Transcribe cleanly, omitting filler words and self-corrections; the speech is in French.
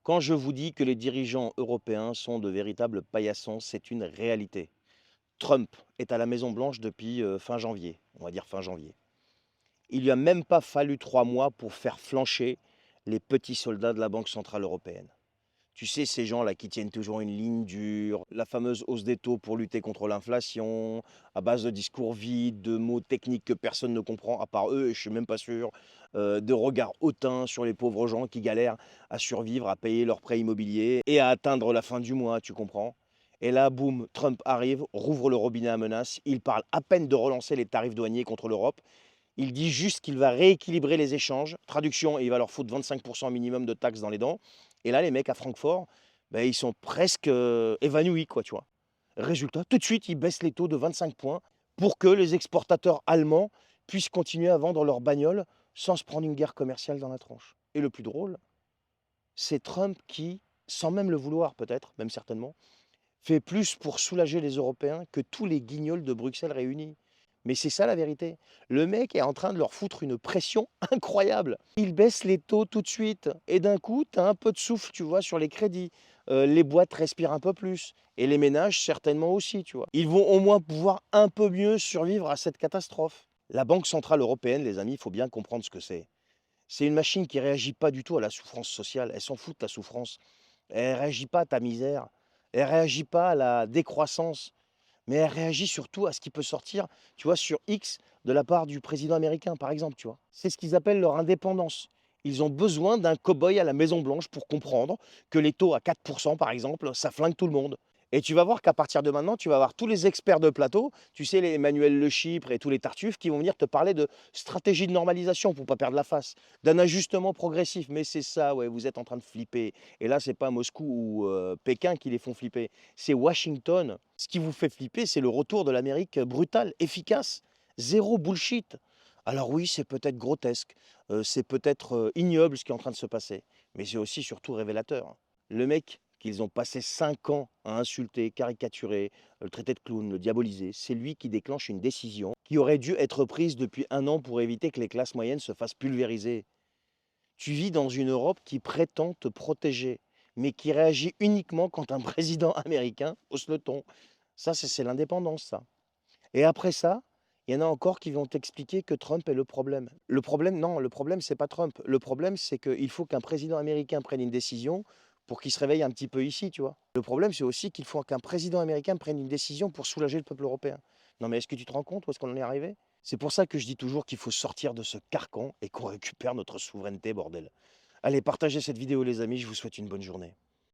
Quand je vous dis que les dirigeants européens sont de véritables paillassons, c'est une réalité. Trump est à la Maison-Blanche depuis fin janvier, on va dire fin janvier. Il lui a même pas fallu 3 mois pour faire flancher les petits soldats de la Banque Centrale Européenne. Tu sais, ces gens-là qui tiennent toujours une ligne dure, la fameuse hausse des taux pour lutter contre l'inflation, à base de discours vides, de mots techniques que personne ne comprend, à part eux, et je suis même pas sûr, de regards hautains sur les pauvres gens qui galèrent à survivre, à payer leurs prêts immobiliers et à atteindre la fin du mois, tu comprends? Et là, boum, Trump arrive, rouvre le robinet à menaces, il parle à peine de relancer les tarifs douaniers contre l'Europe, il dit juste qu'il va rééquilibrer les échanges. Traduction, il va leur foutre 25% minimum de taxes dans les dents. Et là, les mecs à Francfort, ben, ils sont presque évanouis, quoi, tu vois. Résultat, tout de suite, ils baissent les taux de 25 points pour que les exportateurs allemands puissent continuer à vendre leurs bagnoles sans se prendre une guerre commerciale dans la tronche. Et le plus drôle, c'est Trump qui, sans même le vouloir peut-être, même certainement, fait plus pour soulager les Européens que tous les guignols de Bruxelles réunis. Mais c'est ça la vérité. Le mec est en train de leur foutre une pression incroyable. Il baisse les taux tout de suite. Et d'un coup, tu as un peu de souffle, tu vois, sur les crédits. Les boîtes respirent un peu plus. Et les ménages, certainement aussi, tu vois. Ils vont au moins pouvoir un peu mieux survivre à cette catastrophe. La Banque Centrale Européenne, les amis, il faut bien comprendre ce que c'est. C'est une machine qui réagit pas du tout à la souffrance sociale. Elle s'en fout de ta souffrance. Elle réagit pas à ta misère. Elle réagit pas à la décroissance. Mais elle réagit surtout à ce qui peut sortir, tu vois, sur X de la part du président américain, par exemple, tu vois. C'est ce qu'ils appellent leur indépendance. Ils ont besoin d'un cow-boy à la Maison-Blanche pour comprendre que les taux à 4%, par exemple, ça flingue tout le monde. Et tu vas voir qu'à partir de maintenant, tu vas avoir tous les experts de plateau, tu sais, les Emmanuel Le Chypre et tous les Tartuffes qui vont venir te parler de stratégie de normalisation pour pas perdre la face, d'un ajustement progressif. Mais c'est ça, ouais, vous êtes en train de flipper. Et là, c'est pas Moscou ou Pékin qui les font flipper, c'est Washington. Ce qui vous fait flipper, c'est le retour de l'Amérique brutale, efficace, zéro bullshit. Alors oui, c'est peut-être grotesque, c'est peut-être ignoble ce qui est en train de se passer, mais c'est aussi surtout révélateur. Le mec qu'ils ont passé 5 ans à insulter, caricaturer, le traiter de clown, le diaboliser, c'est lui qui déclenche une décision qui aurait dû être prise depuis un an pour éviter que les classes moyennes se fassent pulvériser. Tu vis dans une Europe qui prétend te protéger, mais qui réagit uniquement quand un président américain hausse le ton. Ça, c'est l'indépendance, ça. Et après ça, il y en a encore qui vont t'expliquer que Trump est le problème. Le problème, non, le problème, c'est pas Trump. Le problème, c'est qu'il faut qu'un président américain prenne une décision pour qu'il se réveille un petit peu ici, tu vois. Le problème, c'est aussi qu'il faut qu'un président américain prenne une décision pour soulager le peuple européen. Non, mais est-ce que tu te rends compte où est-ce qu'on en est arrivé? C'est pour ça que je dis toujours qu'il faut sortir de ce carcan et qu'on récupère notre souveraineté, bordel. Allez, partagez cette vidéo, les amis, je vous souhaite une bonne journée.